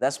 10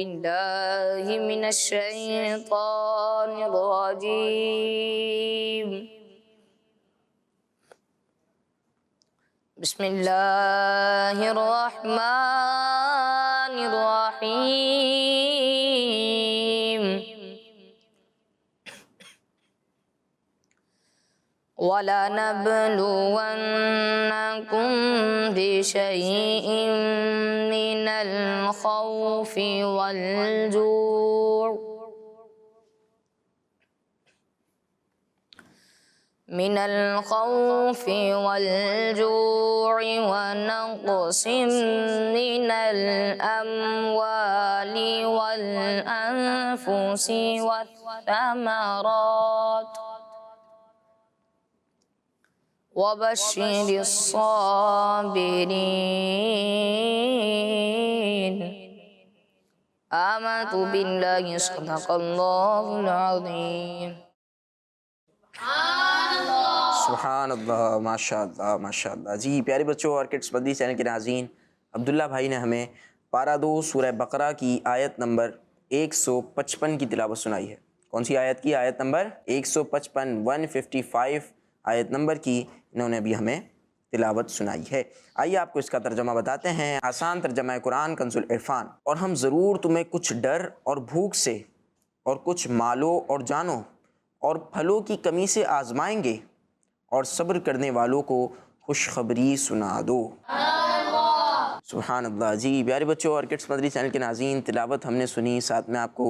بالله من الشيطان الرجيم. بسم الله الرحمن الرحيم. وَلَنَبْلُوَنَّكُمْ بِشَيْءٍ مِّنَ الْخَوْفِ وَالْجُوعِ وَنَقْصٍ مِّنَ الْأَمْوَالِ وَالْأَنفُسِ وَالثَّمَرَاتِ وَبَشِّرِ الصَّابِرِينَ. آمنت بالله صدق الله العظيم. سبحان اللہ، ماشاء اللہ ماشاء اللہ. جی پیارے بچوں اور کڈس مدنی چینل کے ناظرین، عبداللہ بھائی نے ہمیں پارہ 2 سورہ بقرہ کی آیت نمبر 155 کی تلاوت سنائی ہے. کون سی آیت کی؟ آیت نمبر 155 155 آیت نمبر کی انہوں نے ابھی ہمیں تلاوت سنائی ہے. آئیے آپ کو اس کا ترجمہ بتاتے ہیں. آسان ترجمہ قرآن کنز العرفان. اور ہم ضرور تمہیں کچھ ڈر اور بھوک سے اور کچھ مالوں اور جانوں اور پھلوں کی کمی سے آزمائیں گے، اور صبر کرنے والوں کو خوشخبری سنا دو. سبحان اللہ. جی پیارے بچوں اور کڈس مدنی چینل کے ناظرین، تلاوت ہم نے سنی، ساتھ میں آپ کو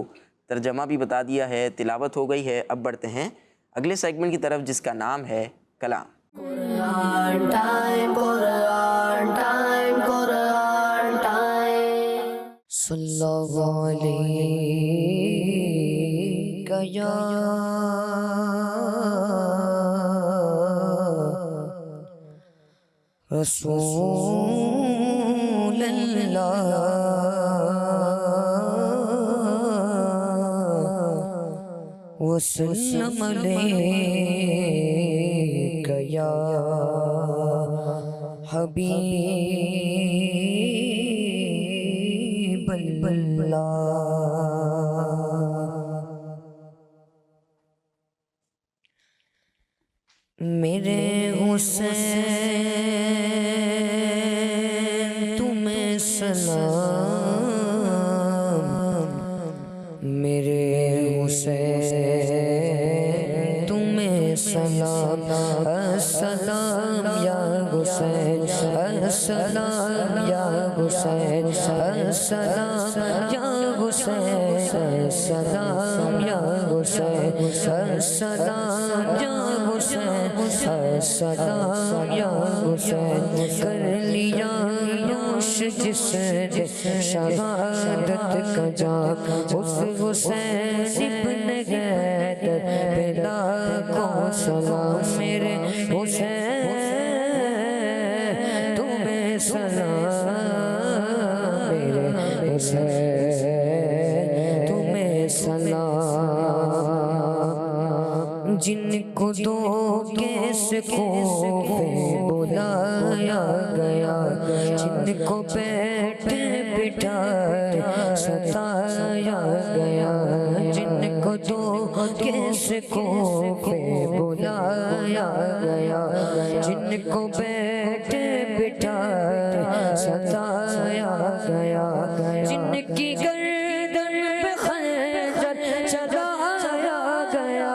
ترجمہ بھی بتا دیا ہے. تلاوت ہو گئی ہے. اب بڑھتے ہیں اگلے سیگمنٹ کی طرف جس کا نام ہے کلام. قرآن ٹائم، قرآن ٹائم، قرآن ٹائم. صلی اللہ علیہ یا رسول اللہ وسلم علیک یا حبیب اللہ. میرے حسین تمہیں سلام، میرے حسین تمہیں سلام. السلام یا حسین، السلام یا حسین، السلام یا حسین، السلام یا حسین، السلام یا حسین، السلام یا حسین. کر لیا نوش جس نے شہادت کا جام، اس حسین ابن حیدر پہ لاکھوں سلام. میرے حسین تمہیں سلام، میرے حسین تمہیں سلام. جن کو دھوکے سے کوفے بلایا گیا، جن کو بیٹھے بٹھائے ستایا گیا، جن کو دھوکے سے کوفے بلایا گیا، جن کو بیٹھے بٹھائے ستایا گیا، جن کی گردن پہ خنجر چلایا گیا،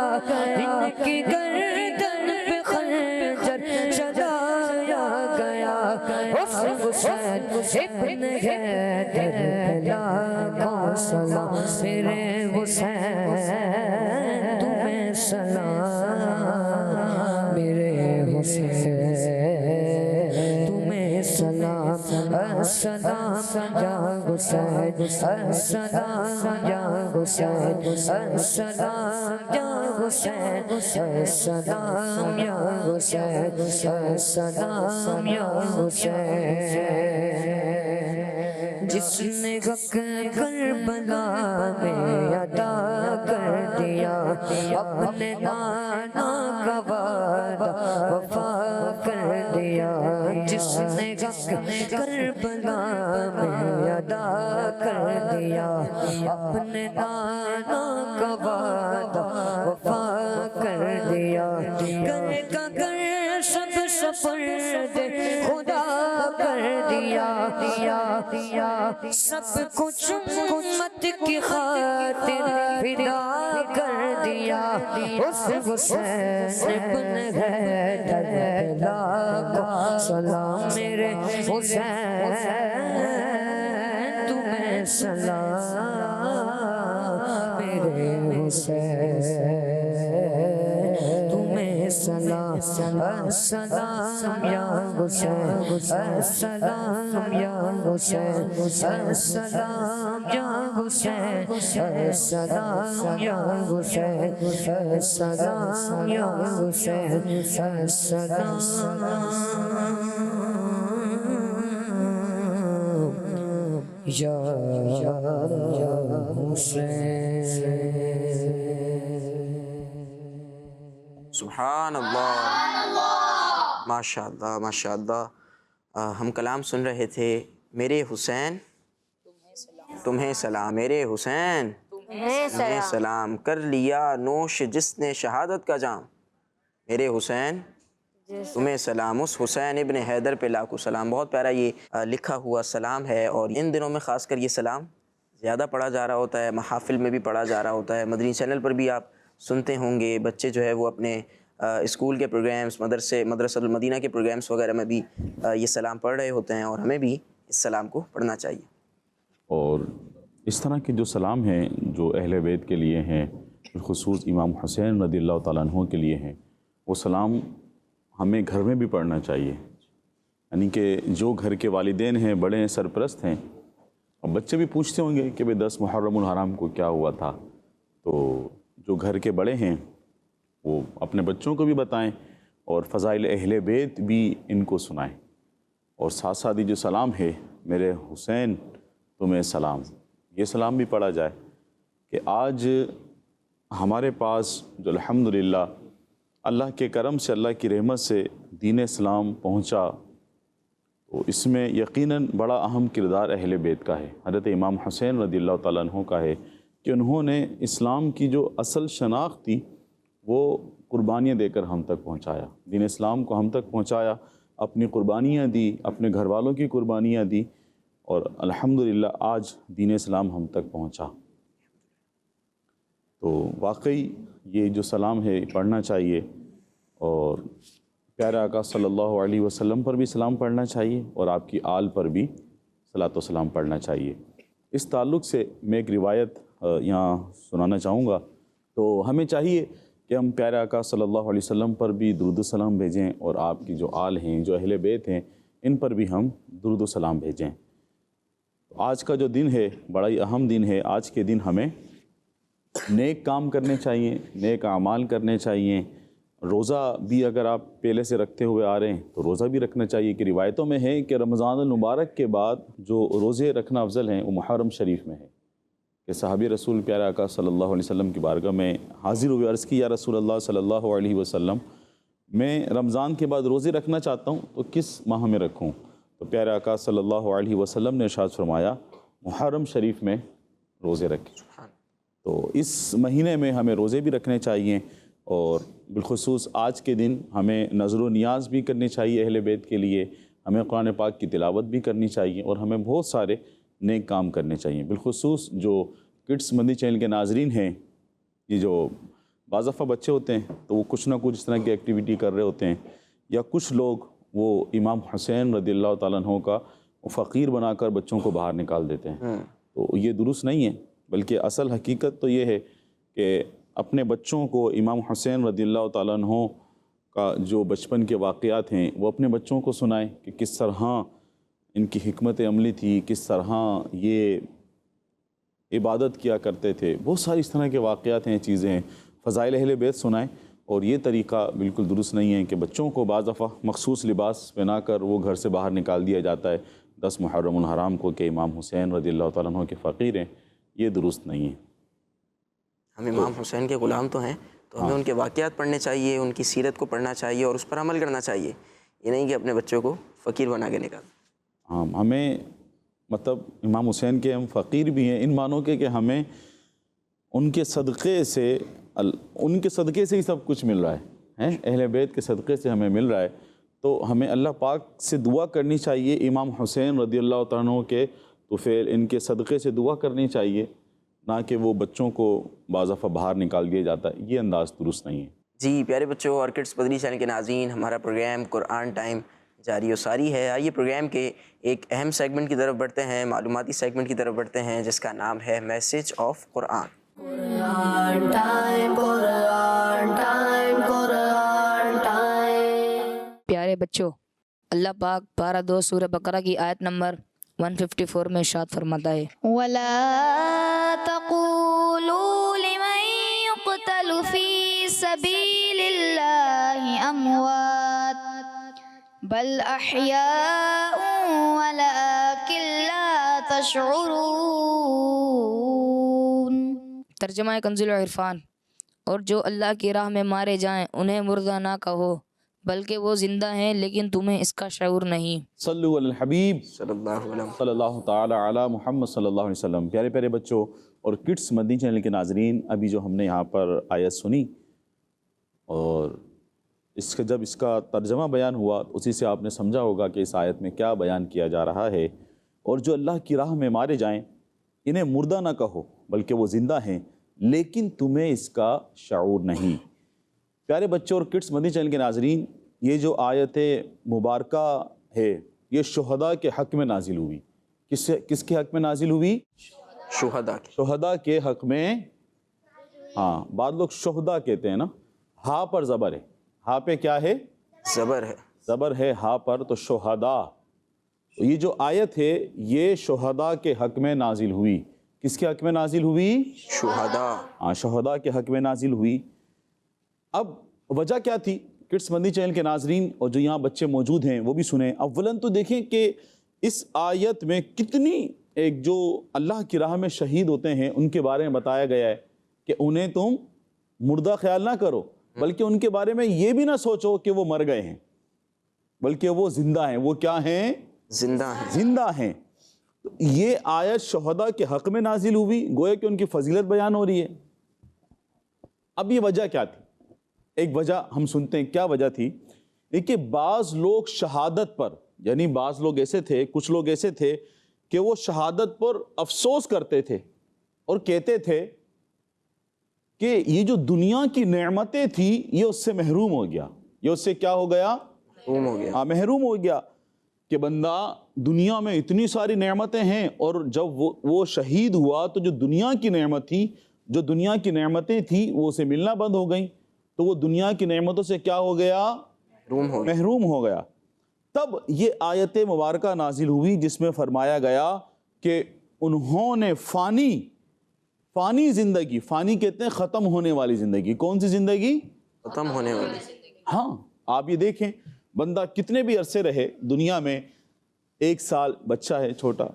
جن کی گردن پہ خنجر چلایا گیا، اس حسین ابن حیدر لاکھوں سلام. میرے حسین تمہیں سلام، میرے حسین تمہیں سلام. السلام یا حسین، السلام یا حسین، السلام یا حسین، السلام یا حسین، السلام یا حسین. جس نے حق کربلا میں ادا کر دیا، اپنے نانا کا وعدہ وفا کر دیا جس نے حق کربلا میں ادا کر دیا اپنے نانا کا وعدہ وفا کر دیا گھر کا گھر سب سپرد خدا کر دیا سب کچھ امت کی خاطر فدا کر دیا اس حسین بن حیدر کو سلام میرے حسین تمہیں سلام میرے حسین تمہیں سلام السلام یا حسین السلام یا حسین السلام یا حسین السلام یا حسین السلام یا حسین السلام یا حسین سبحان اللہ ماشاء اللہ ماشاء اللہ۔ ہم کلام سن رہے تھے، میرے حسین تمہیں سلام، میرے حسین تمہیں سلام، کر لیا نوش جس نے شہادت کا جام، میرے حسین تمہیں سلام، اس حسین ابن حیدر پہ لاکھوں سلام۔ بہت پیارا یہ لکھا ہوا سلام ہے، اور ان دنوں میں خاص کر یہ سلام زیادہ پڑھا جا رہا ہوتا ہے، محافل میں بھی پڑھا جا رہا ہوتا ہے، مدنی چینل پر بھی آپ سنتے ہوں گے، بچے جو ہے وہ اپنے اسکول کے پروگرامز، مدرسہ المدینہ کے پروگرامز وغیرہ میں بھی یہ سلام پڑھ رہے ہوتے ہیں، اور ہمیں بھی اس سلام کو پڑھنا چاہیے۔ اور اس طرح کے جو سلام ہیں جو اہل بیت کے لیے ہیں، بالخصوص امام حسین رضی اللہ تعالیٰ عنہ کے لیے ہیں، وہ سلام ہمیں گھر میں بھی پڑھنا چاہیے۔ یعنی کہ جو گھر کے والدین ہیں، بڑے ہیں، سرپرست ہیں، اور بچے بھی پوچھتے ہوں گے کہ بھئی 10 محرم الحرام کو کیا ہوا تھا، تو جو گھر کے بڑے ہیں وہ اپنے بچوں کو بھی بتائیں، اور فضائل اہل بیت بھی ان کو سنائیں، اور ساتھ ساتھ جو سلام ہے میرے حسین تمہیں سلام، یہ سلام بھی پڑھا جائے کہ آج ہمارے پاس جو الحمدللہ اللہ کے کرم سے، اللہ کی رحمت سے دین اسلام پہنچا، تو اس میں یقیناً بڑا اہم کردار اہل بیت کا ہے، حضرت امام حسین رضی اللہ تعالیٰ عنہ کا ہے کہ انہوں نے اسلام کی جو اصل شناخت تھی وہ قربانیاں دے کر ہم تک پہنچایا، دین اسلام کو ہم تک پہنچایا، اپنی قربانیاں دی، اپنے گھر والوں کی قربانیاں دی، اور الحمدللہ آج دین اسلام ہم تک پہنچا۔ تو واقعی یہ جو سلام ہے پڑھنا چاہیے، اور پیارے آقا صلی اللہ علیہ وسلم پر بھی سلام پڑھنا چاہیے، اور آپ کی آل پر بھی صلاۃ و سلام پڑھنا چاہیے۔ اس تعلق سے میں ایک روایت یہاں سنانا چاہوں گا۔ تو ہمیں چاہیے کہ ہم پیارے آقا صلی اللہ علیہ وسلم پر بھی درود و سلام بھیجیں، اور آپ کی جو آل ہیں، جو اہل بیت ہیں، ان پر بھی ہم درود و سلام بھیجیں۔ آج کا جو دن ہے بڑا ہی اہم دن ہے۔ آج کے دن ہمیں نیک کام کرنے چاہیے، نیک اعمال کرنے چاہیے۔ روزہ بھی اگر آپ پہلے سے رکھتے ہوئے آ رہے ہیں تو روزہ بھی رکھنا چاہیے، کہ روایتوں میں ہے کہ رمضان المبارک کے بعد جو روزے رکھنا افضل ہیں وہ محرم شریف میں ہے، کہ صحابی رسول پیارے آقا صلی اللہ علیہ وسلم کی بارگاہ میں حاضر ہوئے، عرض کی یا رسول اللہ صلی اللہ علیہ وسلم، میں رمضان کے بعد روزے رکھنا چاہتا ہوں تو کس ماہ میں رکھوں؟ تو پیارے آقا صلی اللہ علیہ وسلم نے ارشاد فرمایا محرم شریف میں روزے رکھیں۔ تو اس مہینے میں ہمیں روزے بھی رکھنے چاہیے، اور بالخصوص آج کے دن ہمیں نظر و نیاز بھی کرنی چاہیے اہل بیت کے لیے، ہمیں قرآن پاک کی تلاوت بھی کرنی چاہیے، اور ہمیں بہت سارے نیک کام کرنے چاہیے۔ بالخصوص جو کڈس مدنی چینل کے ناظرین ہیں، یہ جو بعض دفعہ بچے ہوتے ہیں تو وہ کچھ نہ کچھ اس طرح کی ایکٹیویٹی کر رہے ہوتے ہیں، یا کچھ لوگ وہ امام حسین رضی اللہ تعالیٰ عنہ کا فقیر بنا کر بچوں کو باہر نکال دیتے ہیں، تو یہ درست نہیں ہے۔ بلکہ اصل حقیقت تو یہ ہے کہ اپنے بچوں کو امام حسین رضی اللہ تعالیٰ عنہ کا جو بچپن کے واقعات ہیں وہ اپنے بچوں کو سنائیں، کہ کس طرح ان کی حکمت عملی تھی، کس طرح یہ عبادت کیا کرتے تھے، بہت ساری اس طرح کے واقعات ہیں، چیزیں ہیں۔ فضائل اہل بیت سنائیں، اور یہ طریقہ بالکل درست نہیں ہے کہ بچوں کو بعض دفعہ مخصوص لباس پہنا کر وہ گھر سے باہر نکال دیا جاتا ہے 10 محرم الحرام کو، کہ امام حسین رضی اللہ تعالیٰ عنہ کے فقیر ہیں، یہ درست نہیں ہے۔ ہم امام حسین کے غلام تو ہیں، تو ہمیں ان کے واقعات پڑھنے چاہیے، ان کی سیرت کو پڑھنا چاہیے، اور اس پر عمل کرنا چاہیے۔ یہ نہیں کہ اپنے بچوں کو فقیر بنا کے نکال. ہاں ہمیں مطلب امام حسین کے ہم فقیر بھی ہیں ان معنوں کے کہ ہمیں ان کے صدقے سے ہی سب کچھ مل رہا ہے اہل بیت کے صدقے سے ہمیں مل رہا ہے. تو ہمیں اللہ پاک سے دعا کرنی چاہیے امام حسین رضی اللہ تعالیٰ عنہ کے طفیل ان کے صدقے سے دعا کرنی چاہیے، نہ کہ وہ بچوں کو بعض دفعہ باہر نکال دیا جاتا ہے، یہ انداز درست نہیں ہے. جی پیارے بچوں اور کڈس مدنی چینل کے ناظرین، ہمارا پروگرام قرآن ٹائم جاری و ساری ہے. آئیے پروگرام کے ایک اہم سیگمنٹ کی طرف بڑھتے ہیں، معلوماتی سیگمنٹ کی طرف بڑھتے ہیں جس کا نام ہے میسج آف قرآن. پیارے بچوں، اللہ پاک پارہ 2 سورہ بقرہ کی آیت نمبر 154 میں ارشاد فرماتا ہے وَلَا تَقُولُوا لِمَن يُقْتَلُ فِي سَبِيلِ اللَّهِ أَمْوَاتٌ بَلْ أَحْيَاءٌ وَلَكِنْ لَا تَشْعُرُونَ. ترجمہ کنز العرفان. اور جو اللہ کی راہ میں مارے جائیں انہیں مردہ نہ کہو بلکہ وہ زندہ ہیں لیکن تمہیں اس کا شعور نہیں. صلو علی الحبیب صلی اللہ علیہ صلی اللہ تعالی علی محمد صلی اللہ علیہ وسلم. پیارے پیارے بچوں اور کڈس مدنی چینل کے ناظرین، ابھی جو ہم نے یہاں پر آیت سنی اور جب اس کا ترجمہ بیان ہوا اسی سے آپ نے سمجھا ہوگا کہ اس آیت میں کیا بیان کیا جا رہا ہے. اور جو اللہ کی راہ میں مارے جائیں انہیں مردہ نہ کہو بلکہ وہ زندہ ہیں لیکن تمہیں اس کا شعور نہیں. پیارے بچوں اور کڈس مدنی چینل کے ناظرین، یہ جو آیت مبارکہ ہے یہ شہداء کے حق میں نازل ہوئی. کس کے حق میں نازل ہوئی؟ شہداء کے حق میں. ہاں بعض لوگ شہداء کہتے ہیں نا، ہاں پر زبر ہے. ہاں پہ کیا ہے؟ زبر ہے ہاں پر، تو شہداء. یہ جو آیت ہے یہ شہداء کے حق میں نازل ہوئی. کس کے حق میں نازل ہوئی؟ شہداء. ہاں شہداء کے حق میں نازل ہوئی. اب وجہ کیا تھی؟ کڈس مدنی چینل کے ناظرین اور جو یہاں بچے موجود ہیں وہ بھی سنیں. اولاً تو دیکھیں کہ اس آیت میں کتنی ایک جو اللہ کی راہ میں شہید ہوتے ہیں ان کے بارے میں بتایا گیا ہے کہ انہیں تم مردہ خیال نہ کرو بلکہ ان کے بارے میں یہ بھی نہ سوچو کہ وہ مر گئے ہیں بلکہ وہ زندہ ہیں. وہ کیا ہیں؟ زندہ ہیں. تو یہ آیت شہداء کے حق میں نازل ہوئی، گویا کہ ان کی فضیلت بیان ہو رہی ہے. اب یہ وجہ کیا تھی؟ ایک وجہ ہم سنتے ہیں. کیا وجہ تھی؟ کہ بعض لوگ شہادت پر، یعنی بعض لوگ ایسے تھے، کچھ لوگ ایسے تھے کہ وہ شہادت پر افسوس کرتے تھے اور کہتے تھے کہ یہ جو دنیا کی نعمتیں تھی یہ اس سے محروم ہو گیا. یہ اس سے کیا ہو گیا؟ محروم ہو گیا. کہ بندہ دنیا میں اتنی ساری نعمتیں ہیں اور جب وہ شہید ہوا تو جو دنیا کی نعمت تھی، جو دنیا کی نعمتیں تھیں وہ اسے ملنا بند ہو گئیں، تو وہ دنیا کی نعمتوں سے کیا ہو گیا؟ محروم ہو گیا. تب یہ آیت مبارکہ نازل ہوئی جس میں فرمایا گیا کہ انہوں نے فانی زندگی، فانی کہتے ہیں ختم ہونے والی زندگی. کون سی زندگی؟ ختم ہونے والی. ہاں آپ یہ دیکھیں بندہ کتنے بھی عرصے رہے دنیا میں، 1 سال بچہ ہے چھوٹا،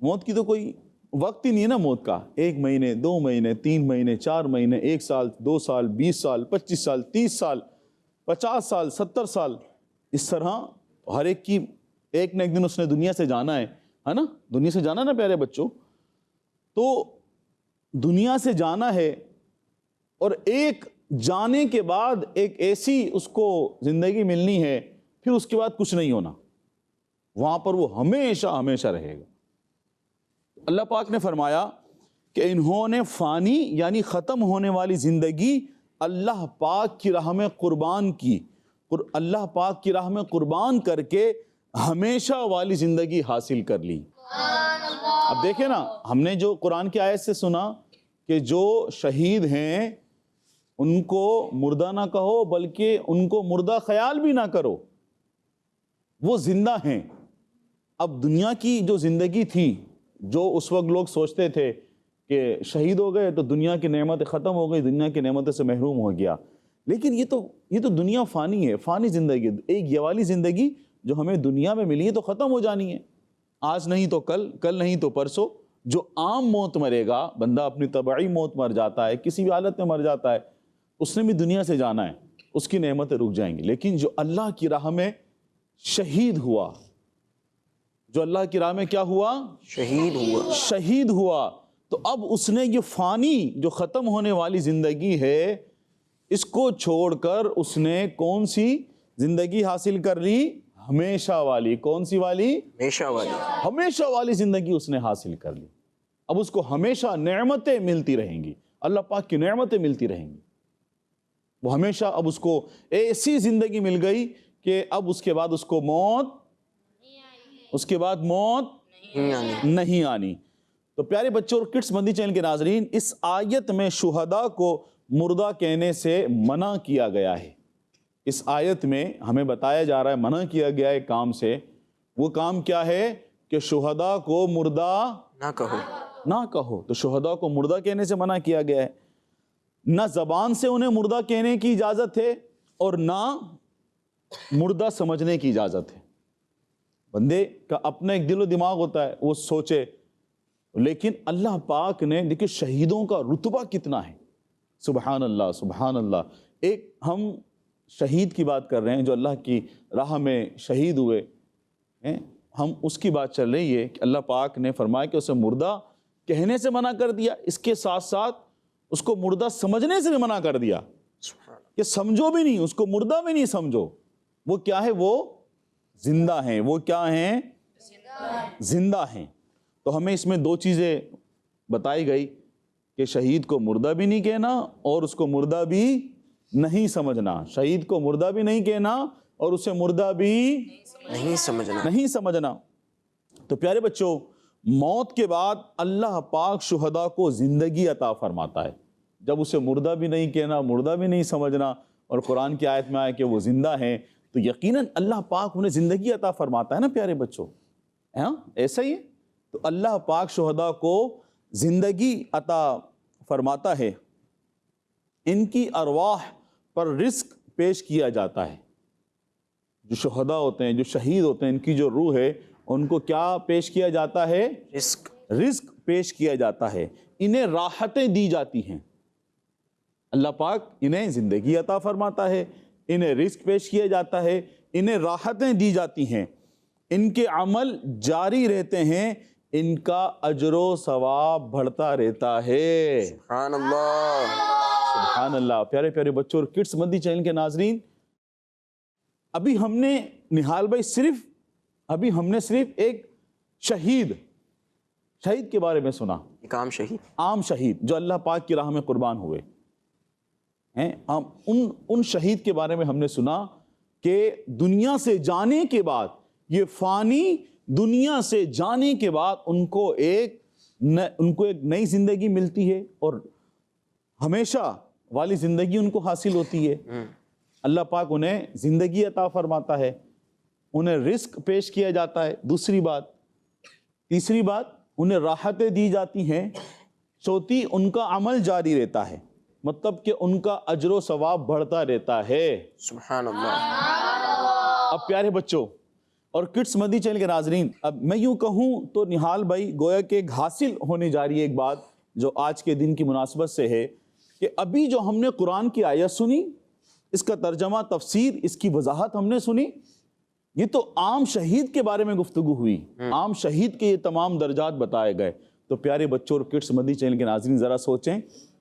موت کی تو کوئی وقت ہی نہیں ہے نا موت کا. 1 مہینے، 2 مہینے، 3 مہینے، 4 مہینے، 1 سال، 2 سال، 20 سال، 25 سال، 30 سال، 50 سال، 70 سال، اس طرح ہر ایک کی ایک نہ ایک دن اس نے دنیا سے جانا ہے نا؟ دنیا سے جانا نا پیارے بچوں. تو دنیا سے جانا ہے اور ایک جانے کے بعد ایک ایسی اس کو زندگی ملنی ہے، پھر اس کے بعد کچھ نہیں ہونا، وہاں پر وہ ہمیشہ ہمیشہ رہے گا. اللہ پاک نے فرمایا کہ انہوں نے فانی یعنی ختم ہونے والی زندگی اللہ پاک کی راہ میں قربان کی، اللہ پاک کی راہ میں قربان کر کے ہمیشہ والی زندگی حاصل کر لی. اب دیکھیں نا، ہم نے جو قرآن کی آیت سے سنا کہ جو شہید ہیں ان کو مردہ نہ کہو بلکہ ان کو مردہ خیال بھی نہ کرو، وہ زندہ ہیں. اب دنیا کی جو زندگی تھی، جو اس وقت لوگ سوچتے تھے کہ شہید ہو گئے تو دنیا کی نعمت ختم ہو گئی، دنیا کی نعمتوں سے محروم ہو گیا. لیکن یہ تو دنیا فانی ہے، فانی زندگی. ایک یہ والی زندگی جو ہمیں دنیا میں ملی ہے تو ختم ہو جانی ہے، آج نہیں تو کل، کل نہیں تو پرسوں. جو عام موت مرے گا، بندہ اپنی طبعی موت مر جاتا ہے، کسی بھی حالت میں مر جاتا ہے، اس نے بھی دنیا سے جانا ہے. اس کی نعمتیں رک جائیں گی. لیکن جو اللہ کی راہ میں شہید ہوا, جو اللہ کی راہ میں کیا ہوا؟ شہید ہوا, تو اب اس نے یہ فانی جو ختم ہونے والی زندگی ہے اس کو چھوڑ کر اس نے کون سی زندگی حاصل کر لی؟ ہمیشہ والی. کون سی والی؟ ہمیشہ والی زندگی اس نے حاصل کر لی. اب اس کو ہمیشہ نعمتیں ملتی رہیں گی, اللہ پاک کی نعمتیں ملتی رہیں گی. وہ ہمیشہ اب اس کو ایسی زندگی مل گئی کہ اب اس کے بعد اس کو موت نہیں آنی. تو پیارے بچوں اور کڈس مندی چینل کے ناظرین, اس آیت میں شہداء کو مردہ کہنے سے منع کیا گیا ہے. اس آیت میں ہمیں بتایا جا رہا ہے, منع کیا گیا ہے کام سے. وہ کام کیا ہے کہ شہداء کو مردہ نہ کہو. تو شہداء کو مردہ کہنے سے منع کیا گیا ہے. نہ زبان سے انہیں مردہ کہنے کی اجازت ہے اور نہ مردہ سمجھنے کی اجازت ہے. بندے کا اپنا ایک دل و دماغ ہوتا ہے, وہ سوچے. لیکن اللہ پاک نے دیکھیں شہیدوں کا رتبہ کتنا ہے. سبحان اللہ سبحان اللہ. ایک ہم شہید کی بات کر رہے ہیں جو اللہ کی راہ میں شہید ہوئے ہیں, ہم اس کی بات چل رہی ہے کہ اللہ پاک نے فرمایا کہ اسے مردہ کہنے سے منع کر دیا, اس کے ساتھ ساتھ اس کو مردہ سمجھنے سے بھی منع کر دیا کہ سمجھو بھی نہیں, اس کو مردہ بھی نہیں سمجھو. وہ کیا ہے؟ وہ زندہ ہیں. وہ کیا ہیں؟ زندہ ہیں. تو ہمیں اس میں دو چیزیں بتائی گئی کہ شہید کو مردہ بھی نہیں کہنا اور اس کو مردہ بھی نہیں سمجھنا. شہید کو مردہ بھی نہیں کہنا اور اسے مردہ بھی نہیں سمجھنا. تو پیارے بچوں, موت کے بعد اللہ پاک شہداء کو زندگی عطا فرماتا ہے. جب اسے مردہ بھی نہیں کہنا, مردہ بھی نہیں سمجھنا, اور قرآن کی آیت میں آیا کہ وہ زندہ ہیں, تو یقیناً اللہ پاک انہیں زندگی عطا فرماتا ہے نا پیارے بچوں. ہاں ایسا ہی ہے. تو اللہ پاک شہداء کو زندگی عطا فرماتا ہے. ان کی ارواح پر رزق پیش کیا جاتا ہے. جو شہداء ہوتے ہیں, جو شہید ہوتے ہیں, ان کی جو روح ہے ان کو کیا پیش کیا جاتا ہے؟ رزق پیش کیا جاتا ہے. انہیں راحتیں دی جاتی ہیں. اللہ پاک انہیں زندگی عطا فرماتا ہے, انہیں رزق پیش کیا جاتا ہے, انہیں راحتیں دی جاتی ہیں, ان کے عمل جاری رہتے ہیں, ان کا اجر و ثواب بڑھتا رہتا ہے. سبحان اللہ سبحان اللہ. پیارے پیارے بچوں اور کڈس مندی چینل کے ناظرین, ابھی ہم نے نہال بھائی صرف ایک شہید کے بارے میں سنا. ایک عام شہید جو اللہ پاک کی راہ میں قربان ہوئے ہیں. ان شہید کے بارے میں ہم نے سنا کہ دنیا سے جانے کے بعد, یہ فانی دنیا سے جانے کے بعد ان کو ایک نئی زندگی ملتی ہے اور ہمیشہ والی زندگی ان کو حاصل ہوتی ہے. اللہ پاک انہیں زندگی عطا فرماتا ہے, انہیں رزق پیش کیا جاتا ہے. تیسری بات انہیں راحتیں دی جاتی ہیں. چوتھی ان کا عمل جاری رہتا ہے, مطلب کہ ان کا اجر و ثواب بڑھتا رہتا ہے. سبحان اللہ. اب پیارے بچوں اور کڈس مدی چینل کے ناظرین, اب میں یوں کہوں تو نہال بھائی گویا کہ ایک حاصل ہونے جا رہی ہے ایک بات جو آج کے دن کی مناسبت سے ہے کہ ابھی جو ہم نے قرآن کی آیت سنی, اس کا ترجمہ تفسیر, اس کی وضاحت ہم نے سنی, یہ تو عام شہید کے بارے میں گفتگو ہوئی. عام شہید کے یہ تمام درجات بتائے گئے. تو پیارے بچوں اور کڈس مدی چینل کے ناظرین ذرا سوچیں,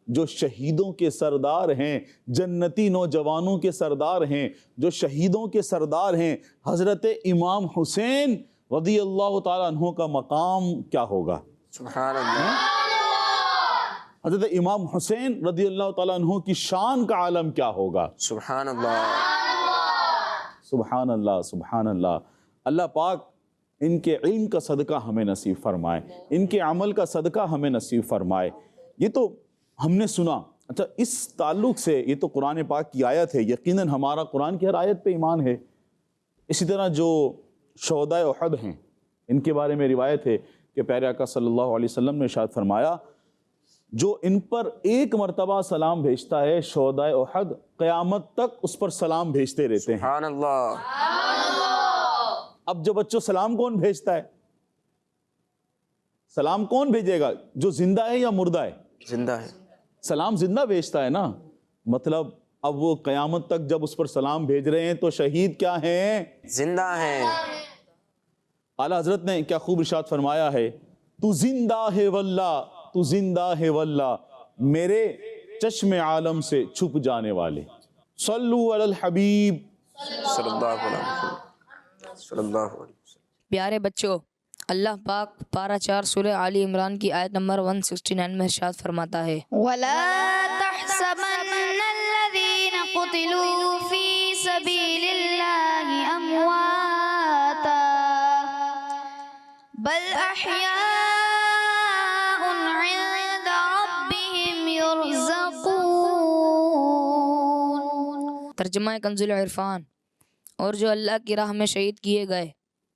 جو شہیدوں کے سردار ہیں, جنتی نوجوانوں کے سردار ہیں, جو شہیدوں کے سردار ہیں, حضرت امام حسین رضی اللہ تعالیٰ عنہ کا مقام کیا ہوگا؟ سبحان اللہ. حضرت امام حسین رضی اللہ تعالیٰ عنہ کی شان کا عالم کیا ہوگا؟ سبحان اللہ. سبحان اللہ سبحان اللہ. اللہ پاک ان کے علم کا صدقہ ہمیں نصیب فرمائے, ان کے عمل کا صدقہ ہمیں نصیب فرمائے. یہ تو ہم نے سنا. اچھا, اس تعلق سے یہ تو قرآن پاک کی آیت ہے, یقیناً ہمارا قرآن کی ہر آیت پہ ایمان ہے. اسی طرح جو شہدائے احد ہیں, ان کے بارے میں روایت ہے کہ پیارے آقا صلی اللہ علیہ وسلم نے ارشاد فرمایا, جو ان پر ایک مرتبہ سلام بھیجتا ہے, شہدائے احد قیامت تک اس پر سلام بھیجتے رہتے ہیں. سبحان اللہ. اب جو بچوں سلام کون بھیجتا ہے؟ سلام کون بھیجے گا؟ جو زندہ ہے یا مردہ ہے؟ زندہ ہے. سلام زندہ بھیجتا ہے نا. مطلب اب وہ قیامت تک جب اس پر سلام بھیج رہے ہیں تو شہید کیا ہیں؟ زندہ ہیں۔ اعلیٰ حضرت نے کیا خوب ارشاد فرمایا ہے، تو زندہ ہے واللہ، تو زندہ ہے واللہ، میرے چشم عالم سے چھپ جانے والے۔ صلو علی الحبیب صلی اللہ علیہ وسلم، صلی اللہ علیہ وسلم۔ پیارے بچوں، اللہ پاک پارہ 4 سورہ آل عمران کی آیت نمبر 169 میں ارشاد فرماتا ہے، ولا تحسبن الذين قتلوا في سبيل الله أمواتا بل أحياء عند ربهم يرزقون۔ ترجمہ کنز العرفان۔ اور جو اللہ کی راہ میں شہید کیے گئے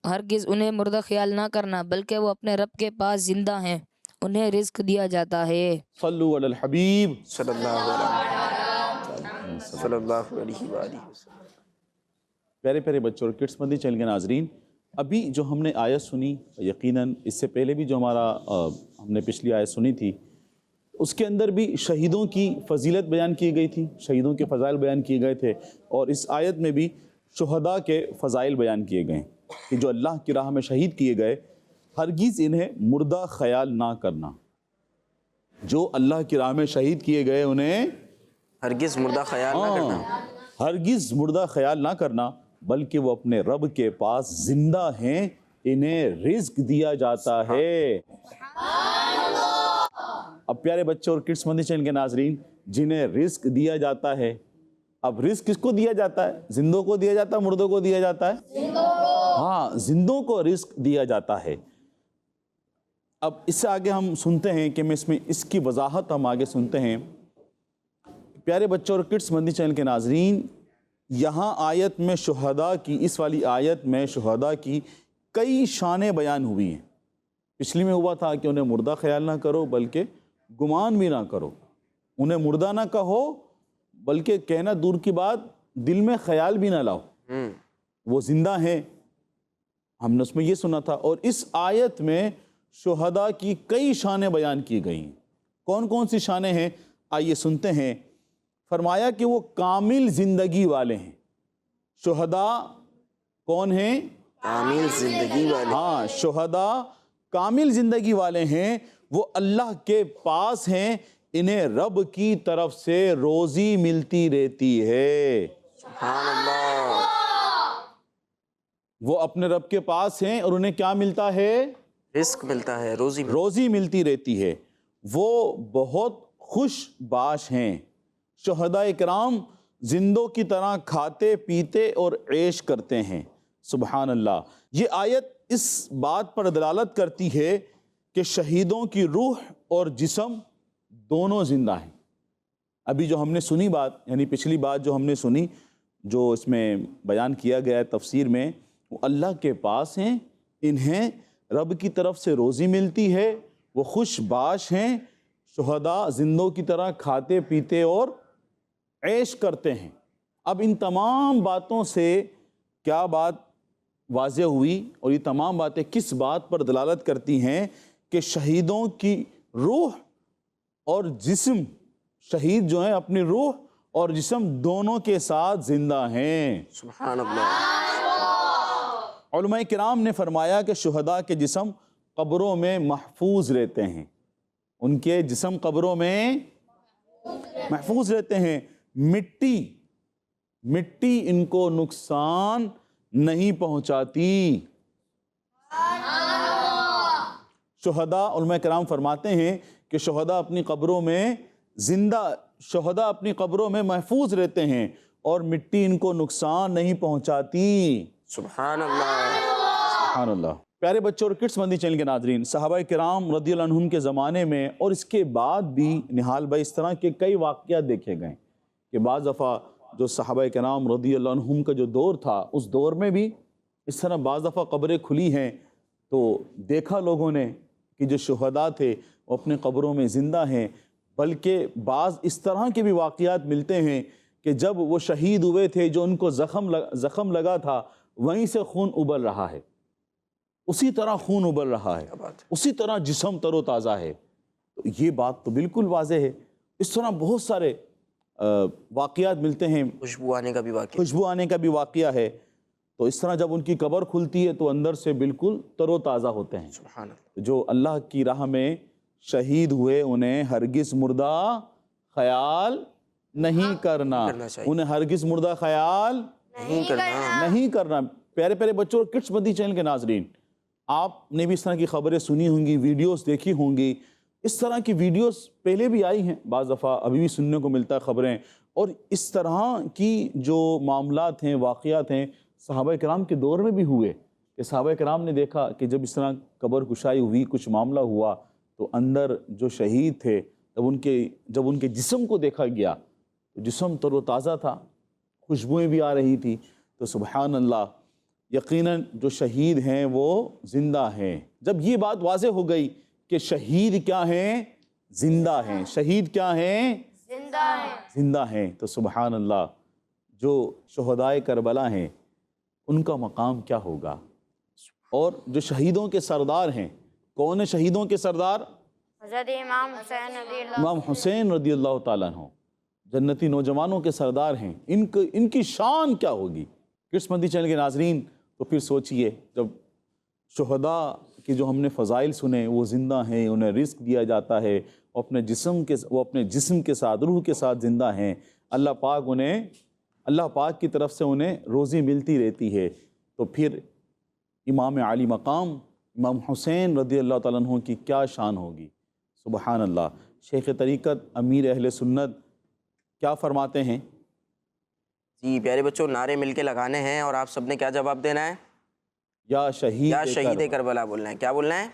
ہرگز انہیں مردہ خیال نہ کرنا، بلکہ وہ اپنے رب کے پاس زندہ ہیں، انہیں رزق دیا جاتا ہے۔ صلو علی الحبیب صلی اللہ علیہ صلی اللہ علیہ وآلہ وسلم۔ پیارے پیارے بچوں اور کڈس مدنی چینل کے ناظرین، ابھی جو ہم نے آیت سنی، یقیناً اس سے پہلے بھی جو ہم نے پچھلی آیت سنی تھی، اس کے اندر بھی شہیدوں کی فضیلت بیان کی گئی تھی، شہیدوں کے فضائل بیان کیے گئے تھے، اور اس آیت میں بھی شہداء کے فضائل بیان کیے گئے کہ جو اللہ کی راہ میں شہید کیے گئے ہرگز انہیں مردہ خیال نہ کرنا۔ جو اللہ کی راہ میں شہید کیے گئے انہیں ہرگز مردہ خیال نہ کرنا، ہرگز مردہ خیال نہ کرنا، بلکہ وہ اپنے رب کے پاس زندہ ہیں، انہیں رزق دیا جاتا ہے۔ اب پیارے بچوں اور کڈس مدنی چینل کے ناظرین، جنہیں رزق دیا جاتا ہے، اب رزق کس کو دیا جاتا ہے؟ زندوں کو دیا جاتا ہے، مردوں کو دیا جاتا ہے؟ ہاں، زندوں کو رزق دیا جاتا ہے۔ اب اس سے آگے ہم سنتے ہیں کہ اس کی وضاحت ہم آگے سنتے ہیں۔ پیارے بچوں اور کڈس مدنی چینل کے ناظرین، یہاں آیت میں شہداء کی، اس والی آیت میں شہداء کی کئی شانیں بیان ہوئی ہیں۔ پچھلی میں ہوا تھا کہ انہیں مردہ خیال نہ کرو، بلکہ گمان بھی نہ کرو، انہیں مردہ نہ کہو، بلکہ کہنا دور کی بات دل میں خیال بھی نہ لاؤ، وہ زندہ ہیں۔ ہم نے اس میں یہ سنا تھا، اور اس آیت میں شہداء کی کئی شانیں بیان کی گئی ہیں۔ کون کون سی شانیں ہیں؟ آئیے سنتے ہیں۔ فرمایا کہ وہ کامل زندگی والے ہیں۔ شہداء کون ہیں؟ کامل زندگی والے۔ ہاں، شہداء کامل زندگی والے ہیں، وہ اللہ کے پاس ہیں، انہیں رب کی طرف سے روزی ملتی رہتی ہے۔ سبحان اللہ۔ وہ اپنے رب کے پاس ہیں اور انہیں کیا ملتا ہے؟ رزق ملتا ہے، روزی ملتی رہتی ہے۔ وہ بہت خوش باش ہیں۔ شہداء کرام زندوں کی طرح کھاتے پیتے اور عیش کرتے ہیں۔ سبحان اللہ۔ یہ آیت اس بات پر دلالت کرتی ہے کہ شہیدوں کی روح اور جسم دونوں زندہ ہیں۔ ابھی جو ہم نے سنی بات، یعنی پچھلی بات جو ہم نے سنی، جو اس میں بیان کیا گیا ہے تفسیر میں، وہ اللہ کے پاس ہیں، انہیں رب کی طرف سے روزی ملتی ہے، وہ خوش باش ہیں۔ شہداء زندوں کی طرح کھاتے پیتے اور عیش کرتے ہیں۔ اب ان تمام باتوں سے کیا بات واضح ہوئی، اور یہ تمام باتیں کس بات پر دلالت کرتی ہیں؟ کہ شہیدوں کی روح اور جسم، شہید جو ہیں اپنی روح اور جسم دونوں کے ساتھ زندہ ہیں۔ سبحان اللہ۔ علماء کرام نے فرمایا کہ شہداء کے جسم قبروں میں محفوظ رہتے ہیں، ان کے جسم قبروں میں محفوظ رہتے ہیں۔ مٹی ان کو نقصان نہیں پہنچاتی۔ شہداء، علماء کرام فرماتے ہیں کہ شہداء اپنی قبروں میں محفوظ رہتے ہیں اور مٹی ان کو نقصان نہیں پہنچاتی۔ سبحان اللہ۔ سبحان اللہ۔ پیارے بچوں اور کڈس مدنی چینل کے ناظرین، صحابہ کرام رضی اللہ عنہم کے زمانے میں اور اس کے بعد بھی نہال بھائی اس طرح کے کئی واقعات دیکھے گئے کہ بعض دفعہ جو صحابہ کرام رضی اللہ عنہم کا جو دور تھا، اس دور میں بھی اس طرح بعض دفعہ قبریں کھلی ہیں تو دیکھا لوگوں نے کہ جو شہداء تھے وہ اپنے قبروں میں زندہ ہیں۔ بلکہ بعض اس طرح کے بھی واقعات ملتے ہیں کہ جب وہ شہید ہوئے تھے، جو ان کو زخم لگا تھا، وہیں سے خون ابل رہا ہے، اسی طرح خون ابل رہا ہے، اسی طرح جسم تر و تازہ ہے۔ تو یہ بات تو بالکل واضح ہے۔ اس طرح بہت سارے واقعات ملتے ہیں، خوشبو آنے کا بھی واقعہ. خوشبو آنے کا بھی واقعہ ہے. تو اس طرح جب ان کی قبر کھلتی ہے تو اندر سے بالکل تر و تازہ ہوتے ہیں. سبحان اللہ. جو اللہ کی راہ میں شہید ہوئے انہیں ہرگز مردہ خیال نہیں کرنا، انہیں ہرگز مردہ خیال نہیں کرنا. پیارے پیارے بچوں اور کڈس مدنی چینل کے ناظرین، آپ نے بھی اس طرح کی خبریں سنی ہوں گی، ویڈیوز دیکھی ہوں گی. اس طرح کی ویڈیوز پہلے بھی آئی ہیں، بعض دفعہ ابھی بھی سننے کو ملتا ہے خبریں. اور اس طرح کی جو معاملات ہیں، واقعات ہیں، صحابہ کرام کے دور میں بھی ہوئے کہ صحابہ کرام نے دیکھا کہ جب اس طرح قبر کشائی ہوئی، کچھ معاملہ ہوا تو اندر جو شہید تھے جب ان کے جسم کو دیکھا گیا تو جسم تر و تازہ تھا، خوشبوئیں بھی آ رہی تھی. تو سبحان اللہ، یقیناً جو شہید ہیں وہ زندہ ہیں. جب یہ بات واضح ہو گئی کہ شہید کیا ہیں؟ زندہ ہیں. شہید کیا ہیں؟ زندہ ہیں. تو سبحان اللہ، جو شہدائے کربلا ہیں ان کا مقام کیا ہوگا؟ اور جو شہیدوں کے سردار ہیں، کون ہیں شہیدوں کے سردار؟ حضرت امام حسین رضی اللہ. امام حسین رضی اللہ تعالیٰ عنہ جنتی نوجوانوں کے سردار ہیں. ان کی شان کیا ہوگی؟ کڈس مدنی چینل کے ناظرین، تو پھر سوچئے، جب شہداء کی جو ہم نے فضائل سنے وہ زندہ ہیں، انہیں رزق دیا جاتا ہے، وہ اپنے جسم کے ساتھ، روح کے ساتھ زندہ ہیں، اللہ پاک کی طرف سے انہیں روزی ملتی رہتی ہے. تو پھر امام عالی مقام امام حسین رضی اللہ تعالیٰ عنہ کی کیا شان ہوگی؟ سبحان اللہ. شیخ طریقت امیر اہل سنت کیا فرماتے ہیں؟ جی پیارے بچوں، نعرے مل کے لگانے ہیں اور آپ سب نے کیا جواب دینا ہے؟ یا شہید کربلا بولنا ہے. کیا بولنا ہے؟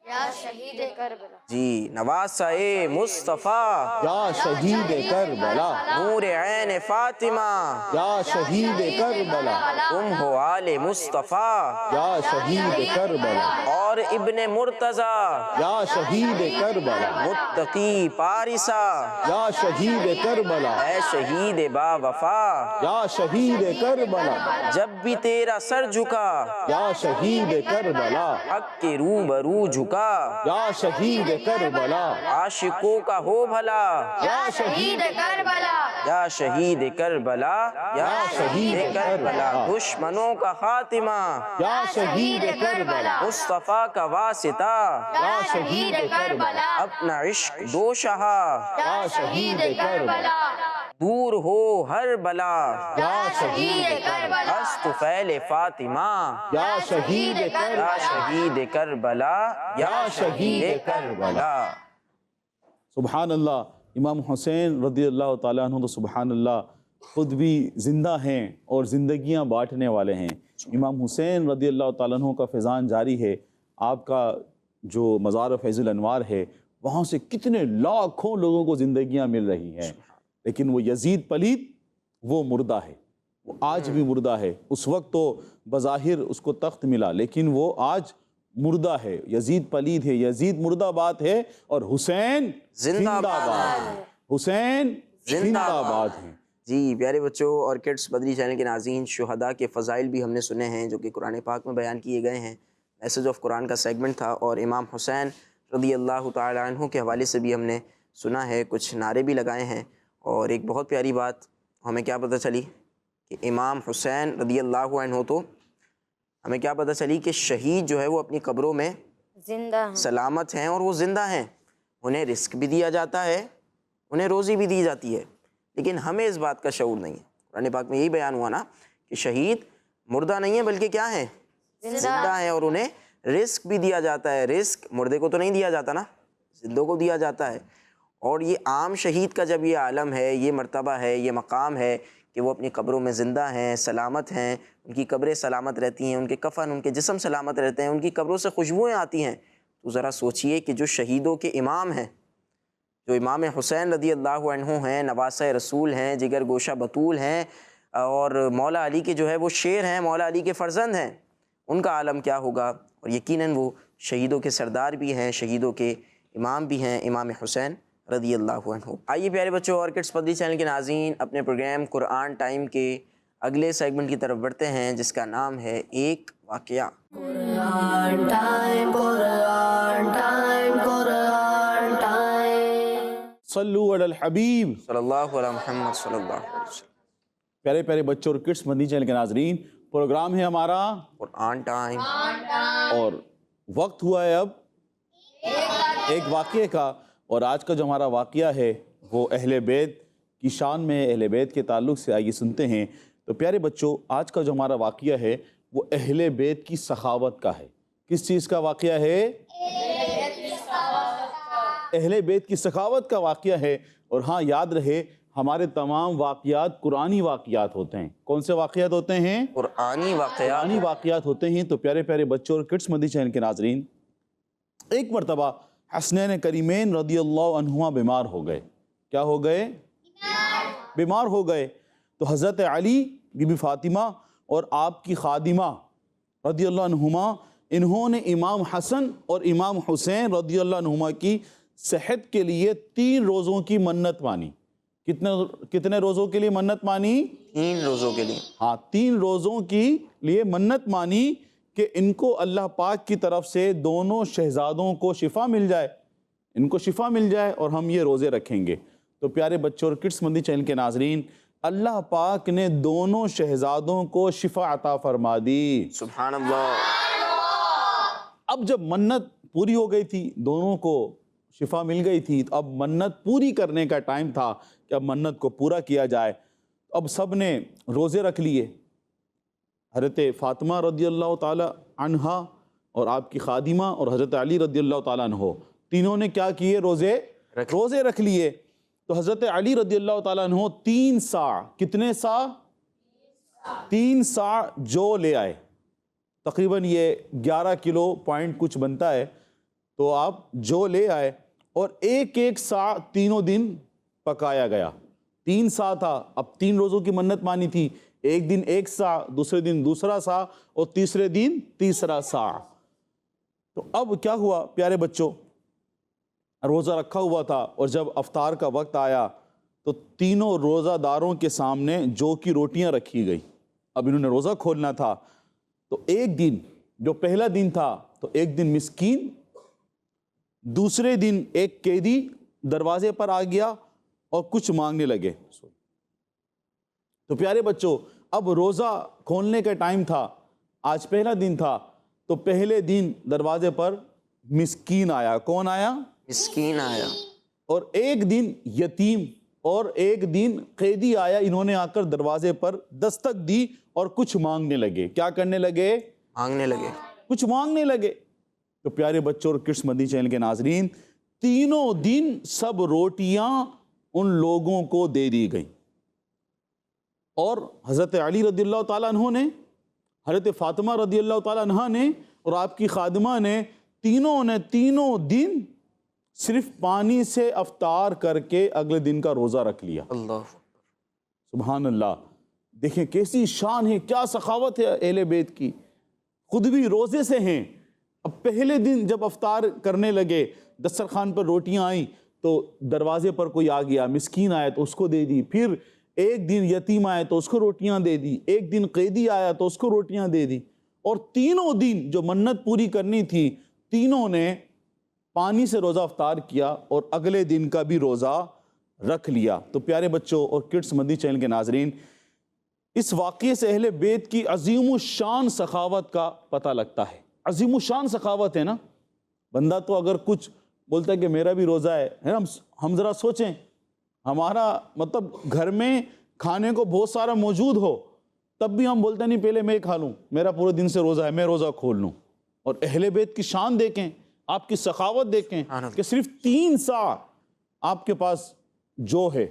یا شہید کربلا. جی. نواسۂ مصطفیٰ، یا شہید کربلا، نور عین فاطمہ، یا شہید کربلا، تم ہو آل مصطفیٰ، یا شہید کربلا، اور ابن مرتضیٰ، یا شہید کربلا، متقی پارسا، یا شہید کربلا، اے شہید با وفا، یا شہید کربلا، جب بھی تیرا سر جھکا، یا شہید کربلا، حق کے روبرو جھکا، یا شہید کربلا، عاشقوں کا ہو بھلا، یا شہید کربلا. یا شہید کربلا، یا شہید کربلا، دشمنوں کا خاتمہ، یا شہید کربلا، مصطفیٰ کا واسطہ، یا شہید کربلا. اپنا عشق دو شہا، یا شہید کربلا. دور ہو ہر بلا، یا شہید کربلا. ہست فعل فاطمہ، یا شہید یا کربلا، شہید کربلا، یا شہید کربلا. سبحان اللہ. امام حسین رضی اللہ تعالیٰ عنہ تو سبحان اللہ خود بھی زندہ ہیں اور زندگیاں بانٹنے والے ہیں. امام حسین رضی اللہ تعالیٰ عنہ کا فیضان جاری ہے. آپ کا جو مزار فیض الانوار ہے وہاں سے کتنے لاکھوں لوگوں کو زندگیاں مل رہی ہیں. لیکن وہ یزید پلید وہ مردہ ہے، وہ آج بھی مردہ ہے. اس وقت تو بظاہر اس کو تخت ملا لیکن وہ آج مردہ ہے. یزید پلید ہے، یزید مردہ باد ہے، اور حسین زندہ باد ہے. حسین زندہ باد ہے. جی پیارے بچوں اور کڈس مدنی چینل کے ناظرین، شہداء کے فضائل بھی ہم نے سنے ہیں جو کہ قرآن پاک میں بیان کیے گئے ہیں. میسج آف قرآن کا سیگمنٹ تھا، اور امام حسین رضی اللہ تعالیٰ عنہ کے حوالے سے بھی ہم نے سنا ہے، کچھ نعرے بھی لگائے ہیں. اور ایک بہت پیاری بات ہمیں کیا پتہ چلی کہ امام حسین رضی اللہ عنہ تو ہمیں کیا پتہ چلی کہ شہید جو ہے وہ اپنی قبروں میں زندہ ہیں. سلامت ہیں اور وہ زندہ ہیں. انہیں رزق بھی دیا جاتا ہے، انہیں روزی بھی دی جاتی ہے، لیکن ہمیں اس بات کا شعور نہیں ہے. قرآن پاک میں یہی بیان ہوا نا کہ شہید مردہ نہیں ہے بلکہ کیا ہیں؟ زندہ ہیں، اور انہیں رزق بھی دیا جاتا ہے. رزق مردے کو تو نہیں دیا جاتا نا، زندوں کو دیا جاتا ہے. اور یہ عام شہید کا جب یہ عالم ہے، یہ مرتبہ ہے، یہ مقام ہے کہ وہ اپنی قبروں میں زندہ ہیں، سلامت ہیں، ان کی قبریں سلامت رہتی ہیں، ان کے کفن، ان کے جسم سلامت رہتے ہیں، ان کی قبروں سے خوشبوئیں آتی ہیں. تو ذرا سوچئے کہ جو شہیدوں کے امام ہیں، جو امام حسین رضی اللہ عنہ ہیں، نواسۂ رسول ہیں، جگر گوشہ بطول ہیں، اور مولا علی کے جو ہے وہ شیر ہیں، مولا علی کے فرزند ہیں، ان کا عالم کیا ہوگا. اور یقیناً وہ شہیدوں کے سردار بھی ہیں، شہیدوں کے امام بھی ہیں، امام حسین رضی اللہ عنہ. آئیے پیارے بچوں اور کڈس مدنی چینل کے ناظرین، اپنے پروگرام قرآن ٹائم کے اگلے سیگمنٹ کی طرف بڑھتے ہیں جس کا نام ہے ایک واقعہ. قرآن ٹائم، قرآن ٹائم، قرآن ٹائم. صلو علی الحبیب۔ صلی اللہ علیہ محمد صلی اللہ علیہ وسلم۔ پیارے پیارے بچوں اور کڈس مدنی چینل کے ناظرین، پروگرام ہے ہمارا قرآن ٹائم، اور وقت ہوا ہے اب ایک واقعے کا، اور آج کا جو ہمارا واقعہ ہے وہ اہل بیت کی شان میں، اہل بیت کے تعلق سے آئیے سنتے ہیں۔ تو پیارے بچوں، آج کا جو ہمارا واقعہ ہے وہ اہل بیت کی سخاوت کا ہے۔ کس چیز کا واقعہ ہے؟ اہل بیت کی سخاوت کا واقعہ ہے۔ اور ہاں، یاد رہے ہمارے تمام واقعات قرآنی واقعات ہوتے ہیں۔ کون سے واقعات ہوتے ہیں؟ قرآنی واقعات۔ قرآنی واقعات ہوتے ہیں۔ تو پیارے پیارے بچوں اور کڈس مدنی چینل کے ناظرین، ایک مرتبہ حسنین کریمین رضی اللہ عنہما بیمار ہو گئے۔ کیا ہو گئے؟ بیمار ہو گئے۔ تو حضرت علی، بی بی فاطمہ اور آپ کی خادمہ رضی اللہ عنہما، انہوں نے امام حسن اور امام حسین رضی اللہ عنہما کی صحت کے لیے 3 روزوں کی منت مانی۔ کتنے روزوں کے لیے منت مانی؟ 3 روزوں کے لیے۔ ہاں، 3 روزوں کی لیے منت مانی کہ ان کو اللہ پاک کی طرف سے دونوں شہزادوں کو شفا مل جائے، ان کو شفا مل جائے اور ہم یہ روزے رکھیں گے۔ تو پیارے بچوں اور کڈس مدنی چینل کے ناظرین، اللہ پاک نے دونوں شہزادوں کو شفا عطا فرما دی۔ سبحان اللہ۔ اب جب منت پوری ہو گئی تھی، دونوں کو شفا مل گئی تھی، تو اب منت پوری کرنے کا ٹائم تھا کہ اب منت کو پورا کیا جائے۔ اب سب نے روزے رکھ لیے۔ حضرت فاطمہ رضی اللہ تعالی عنہا اور آپ کی خادمہ اور حضرت علی رضی اللہ تعالیٰ عنہ، تینوں نے کیا کیے؟ روزے رکھ لیے۔ تو حضرت علی رضی اللہ تعالیٰ عنہ 3 سا، کتنے سا؟ 3 سا جو لے آئے، تقریباً یہ 11 کلو پوائنٹ کچھ بنتا ہے۔ تو آپ جو لے آئے اور ایک سا تینوں دن پکایا گیا۔ 3 سا تھا، اب 3 روزوں کی منت مانی تھی، ایک دن 1 سا، دوسرے دن دوسرا سا، اور تیسرے دن تیسرا سا۔ تو اب کیا ہوا پیارے بچوں، روزہ رکھا ہوا تھا، اور جب افطار کا وقت آیا تو تینوں روزہ داروں کے سامنے جو کی روٹیاں رکھی گئی۔ اب انہوں نے روزہ کھولنا تھا، تو ایک دن جو پہلا دن تھا تو ایک دن مسکین، دوسرے دن ایک قیدی دروازے پر آ گیا اور کچھ مانگنے لگے۔ تو پیارے بچوں، اب روزہ کھولنے کا ٹائم تھا، آج پہلا دن تھا، تو پہلے دن دروازے پر مسکین آیا۔ کون آیا؟ مسکین آیا۔ اور ایک دن یتیم اور ایک دن قیدی آیا۔ انہوں نے آ کر دروازے پر دستک دی اور کچھ مانگنے لگے۔ کیا کرنے لگے؟ مانگنے لگے۔ کچھ مانگنے لگے۔ تو پیارے بچوں اور کڈس مدنی چینل کے ناظرین، تینوں دن سب روٹیاں ان لوگوں کو دے دی گئیں، اور حضرت علی رضی اللہ تعالیٰ عنہ نے، حضرت فاطمہ رضی اللہ تعالیٰ عنہ نے اور آپ کی خادمہ نے تینوں دن صرف پانی سے افطار کر کے اگلے دن کا روزہ رکھ لیا۔ اللہ سبحان اللہ۔ دیکھیں کیسی شان ہے، کیا سخاوت ہے اہل بیت کی۔ خود بھی روزے سے ہیں، اب پہلے دن جب افطار کرنے لگے، دسترخوان پر روٹیاں آئیں تو دروازے پر کوئی آ گیا، مسکین آیا تو اس کو دے دی، پھر ایک دن یتیم آیا تو اس کو روٹیاں دے دی، ایک دن قیدی آیا تو اس کو روٹیاں دے دی، اور تینوں دن جو منت پوری کرنی تھی تینوں نے پانی سے روزہ افطار کیا اور اگلے دن کا بھی روزہ رکھ لیا۔ تو پیارے بچوں اور کڈس مدنی چینل کے ناظرین، اس واقعے سے اہل بیت کی عظیم الشان سخاوت کا پتہ لگتا ہے۔ عظیم الشان سخاوت ہے نا۔ بندہ تو اگر کچھ بولتا ہے کہ میرا بھی روزہ ہے، ہم ذرا سوچیں، ہمارا مطلب گھر میں کھانے کو بہت سارا موجود ہو، تب بھی ہم بولتے نہیں پہلے میں کھا لوں، میرا پورے دن سے روزہ ہے، میں روزہ کھول لوں۔ اور اہل بیت کی شان دیکھیں، آپ کی سخاوت دیکھیں کہ صرف 3 سا آپ کے پاس جو ہے،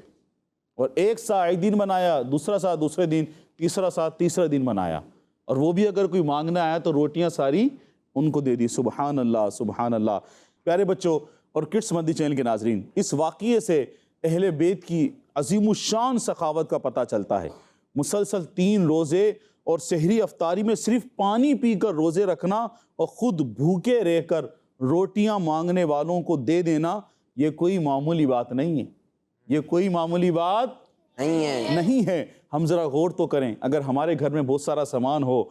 اور 1 سا ایک دن بنایا، دوسرا سا دوسرے دن، تیسرا سا تیسرا دن بنایا، اور وہ بھی اگر کوئی مانگنا آیا تو روٹیاں ساری ان کو دے دی۔ سبحان اللہ، سبحان اللہ۔ پیارے بچوں اور کڈس مدنی چینل کے ناظرین، اس واقعے سے اہل بیت کی عظیم الشان سخاوت کا پتہ چلتا ہے۔ مسلسل 3 روزے اور سحری افطاری میں صرف پانی پی کر روزے رکھنا اور خود بھوکے رہ کر روٹیاں مانگنے والوں کو دے دینا، یہ کوئی معمولی بات نہیں ہے، یہ کوئی معمولی بات نہیں ہے۔ ہم ذرا غور تو کریں، اگر ہمارے گھر میں بہت سارا سامان ہو،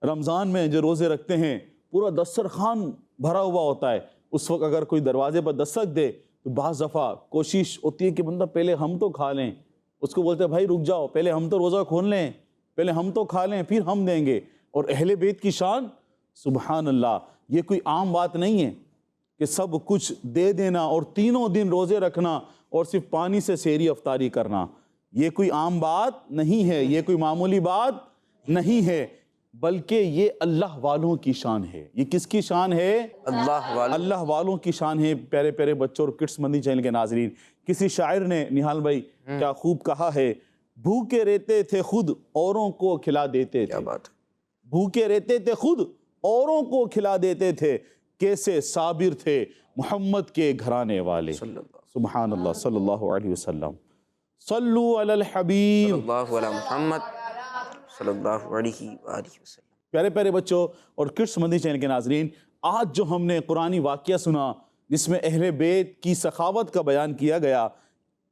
رمضان میں جو روزے رکھتے ہیں پورا دسترخوان بھرا ہوا ہوتا ہے، اس وقت اگر کوئی دروازے پر دستک دے تو بعض دفعہ کوشش ہوتی ہے کہ بندہ پہلے ہم تو کھا لیں، اس کو بولتے ہیں بھائی رک جاؤ، پہلے ہم تو روزہ کھول لیں، پہلے ہم تو کھا لیں پھر ہم دیں گے۔ اور اہل بیت کی شان سبحان اللہ، یہ کوئی عام بات نہیں ہے کہ سب کچھ دے دینا اور تینوں دن روزے رکھنا اور صرف پانی سے سحری افطاری کرنا، یہ کوئی عام بات نہیں ہے، یہ کوئی معمولی بات نہیں ہے، بلکہ یہ اللہ والوں کی شان ہے۔ یہ کس کی شان ہے؟ اللہ والوں کی شان ہے۔ پیارے پیارے بچوں اور کڈس مندی چینل کے ناظرین، کسی شاعر نے نہال بھائی کیا خوب کہا ہے، بھوکے رہتے تھے خود اوروں کو کھلا دیتے تھے، بھوکے رہتے تھے خود اوروں کو کھلا دیتے تھے، کیسے صابر تھے محمد کے گھرانے والے۔ سبحان اللہ، صلی اللہ علیہ وسلم، صلو علی الحبیب صلی اللہ علی محمد صلی اللہ علیہ وآلہ وسلم۔ پیارے پیارے بچوں اور کڈس مندی چینل کے ناظرین، آج جو ہم نے قرآنی واقعہ سنا جس میں اہل بیت کی سخاوت کا بیان کیا گیا،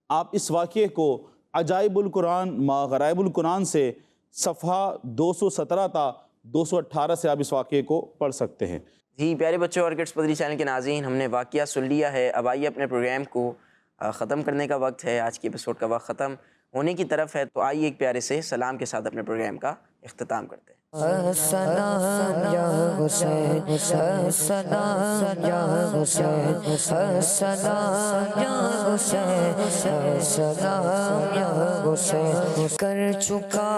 آپ اس واقعے کو عجائب القرآن ما غرائب القرآن سے صفحہ 217 تا 218 سے آپ اس واقعے کو پڑھ سکتے ہیں۔ جی پیارے بچوں اور کڈس مدنی چینل کے ناظرین، ہم نے واقعہ سن لیا ہے، اب آئیے اپنے پروگرام کو ختم کرنے کا وقت ہے، آج کے ایپیسوڈ کا وقت ختم ہونے کی طرف ہے، تو آئیے ایک پیارے سے سلام کے ساتھ اپنے پروگرام کا اختتام کرتے ہیں۔ السلام یا حسین، السلام یا حسین، السلام یا حسین، السلام یا حسین۔ کر چکا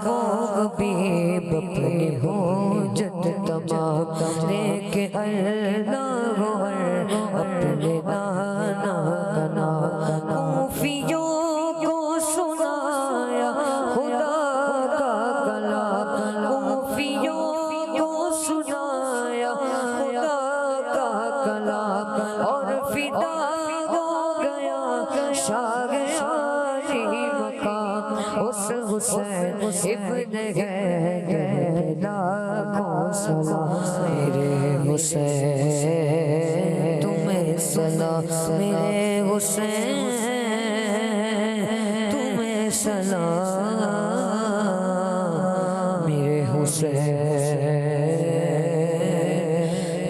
وہ حبیب اپنی حجت تمام، لیکن اللہ ہر اپنے نانا کا نام، کوفیوں کو سنایا خدا کا کلام، کوفیوں کو سنایا خدا کا کلام، اور فدا ہو گیا شاہ عالی مقام اس حسین ابن گیلا کو سلام۔ میرے حسین تمہیں سلام، میرے حسین تمہیں سلام، میرے حسین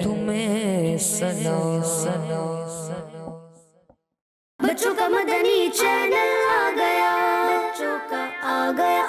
تمہیں سلام۔ بچوں کا مدنی چینل آ گیا، بچوں کا آ گیا